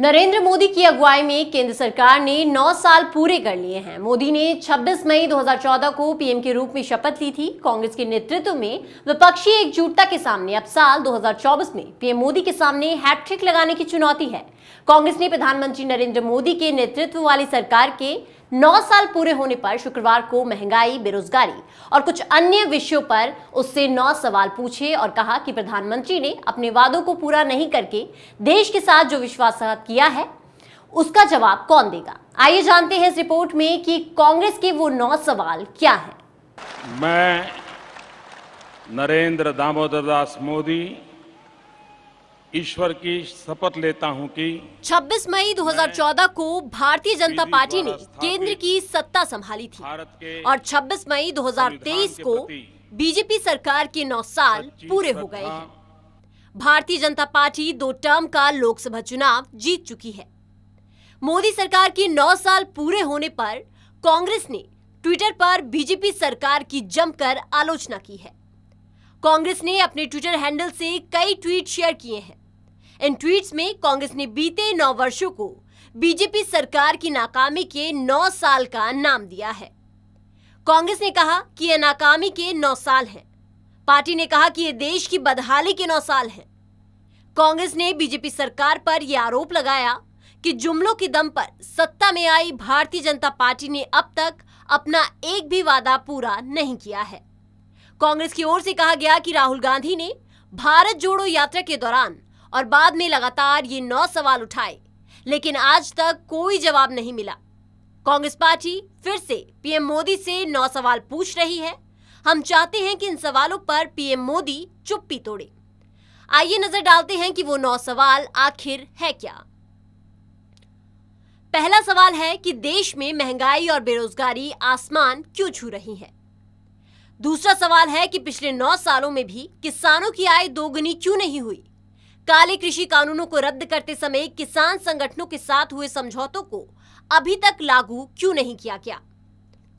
नरेंद्र मोदी की अगुवाई में केंद्र सरकार ने 9 साल पूरे कर लिए हैं। मोदी ने 26 मई 2014 को पीएम के रूप में शपथ ली थी। कांग्रेस के नेतृत्व में विपक्षी एकजुटता के सामने अब साल 2024 में पीएम मोदी के सामने हैट्रिक लगाने की चुनौती है। कांग्रेस ने प्रधानमंत्री नरेंद्र मोदी के नेतृत्व वाली सरकार के 9 साल पूरे होने पर शुक्रवार को महंगाई, बेरोजगारी और कुछ अन्य विषयों पर उससे 9 सवाल पूछे और कहा कि प्रधानमंत्री ने अपने वादों को पूरा नहीं करके देश के साथ जो विश्वासघात किया है उसका जवाब कौन देगा। आइए जानते हैं इस रिपोर्ट में कि कांग्रेस के वो 9 सवाल क्या है। मैं नरेंद्र दामोदर दास मोदी ईश्वर की शपथ लेता हूं कि 26 मई 2014 को भारतीय जनता पार्टी ने केंद्र की सत्ता संभाली थी और 26 मई 2023 को बीजेपी सरकार के 9 साल पूरे हो गए हैं। भारतीय जनता पार्टी 2 टर्म का लोकसभा चुनाव जीत चुकी है। मोदी सरकार के 9 साल पूरे होने पर कांग्रेस ने ट्विटर पर बीजेपी सरकार की जमकर आलोचना की है। कांग्रेस ने अपने ट्विटर हैंडल से कई ट्वीट शेयर किए हैं। इन ट्वीट्स में कांग्रेस ने बीते 9 वर्षों को बीजेपी सरकार की नाकामी के 9 साल का नाम दिया है। कांग्रेस ने कहा कि यह नाकामी के 9 साल हैं। पार्टी ने कहा कि यह देश की बदहाली के 9 साल हैं। कांग्रेस ने बीजेपी सरकार पर यह आरोप लगाया कि जुमलों के दम पर सत्ता में आई भारतीय जनता पार्टी ने अब तक अपना एक भी वादा पूरा नहीं किया है। कांग्रेस की ओर से कहा गया कि राहुल गांधी ने भारत जोड़ो यात्रा के दौरान और बाद में लगातार ये 9 सवाल उठाए, लेकिन आज तक कोई जवाब नहीं मिला। कांग्रेस पार्टी फिर से पीएम मोदी से 9 सवाल पूछ रही है। हम चाहते हैं कि इन सवालों पर पीएम मोदी चुप्पी तोड़े। आइए नजर डालते हैं कि वो 9 सवाल आखिर है क्या। पहला सवाल है कि देश में महंगाई और बेरोजगारी आसमान क्यों छू रही है। दूसरा सवाल है कि पिछले 9 सालों में भी किसानों की आय दोगुनी क्यों नहीं हुई। काले कृषि कानूनों को रद्द करते समय किसान संगठनों के साथ हुए समझौतों को अभी तक लागू क्यों नहीं किया गया।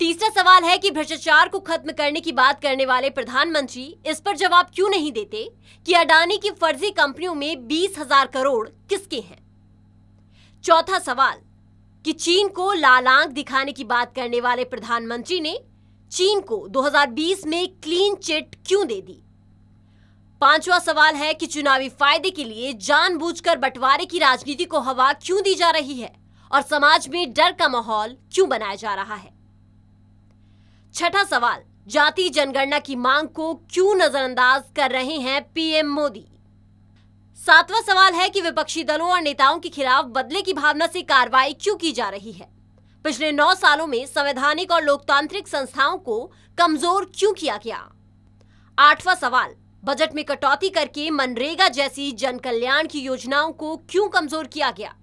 तीसरा सवाल है कि भ्रष्टाचार को खत्म करने की बात करने वाले प्रधानमंत्री इस पर जवाब क्यों नहीं देते कि अडानी की फर्जी कंपनियों में 20,000 करोड़ किसके हैं। चौथा सवाल कि चीन को लाल आंख दिखाने की बात करने वाले प्रधानमंत्री ने चीन को 2020 में क्लीन चिट क्यों दे दी। पांचवा सवाल है कि चुनावी फायदे के लिए जानबूझकर बंटवारे की राजनीति को हवा क्यों दी जा रही है और समाज में डर का माहौल क्यों बनाया जा रहा है। छठा सवाल, जाति जनगणना की मांग को क्यों नजरअंदाज कर रहे हैं पीएम मोदी। सातवां सवाल है कि विपक्षी दलों और नेताओं के खिलाफ बदले की भावना से कार्रवाई क्यों की जा रही है। पिछले 9 सालों में संवैधानिक और लोकतांत्रिक संस्थाओं को कमजोर क्यों किया गया। आठवां सवाल, बजट में कटौती करके मनरेगा जैसी जन कल्याण की योजनाओं को क्यों कमजोर किया गया।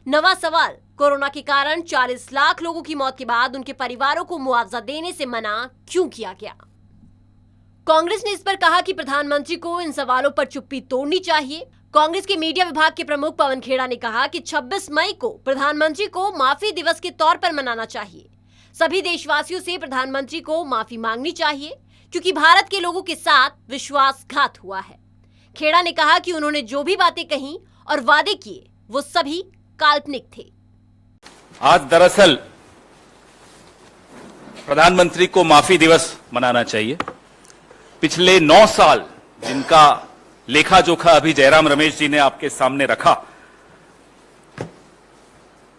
नवां सवाल, कोरोना के कारण 40 लाख लोगों की मौत के बाद उनके परिवारों को मुआवजा देने से मना क्यों किया गया। कांग्रेस ने इस पर कहा कि प्रधानमंत्री को इन सवालों पर चुप्पी तोड़नी चाहिए। कांग्रेस के मीडिया विभाग के प्रमुख पवन खेड़ा ने कहा कि 26 मई को प्रधानमंत्री को माफी दिवस के तौर पर मनाना चाहिए। सभी देशवासियों से प्रधानमंत्री को माफी मांगनी चाहिए क्योंकि भारत के लोगों के साथ विश्वासघात हुआ है। खेड़ा ने कहा कि उन्होंने जो भी बातें कही और वादे किए वो सभी काल्पनिक थे। आज दरअसल प्रधानमंत्री को माफी दिवस मनाना चाहिए। पिछले 9 साल जिनका लेखा जोखा अभी जयराम रमेश जी ने आपके सामने रखा,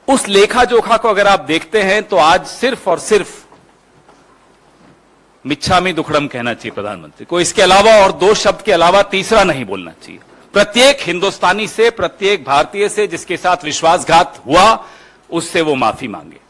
उस लेखा जोखा को अगर आप देखते हैं तो आज सिर्फ और सिर्फ मिच्छामी दुक्कड़म कहना चाहिए प्रधानमंत्री को। इसके अलावा और 2 शब्द के अलावा तीसरा नहीं बोलना चाहिए। प्रत्येक हिंदुस्तानी से, प्रत्येक भारतीय से जिसके साथ विश्वासघात हुआ, उससे वो माफी मांगे।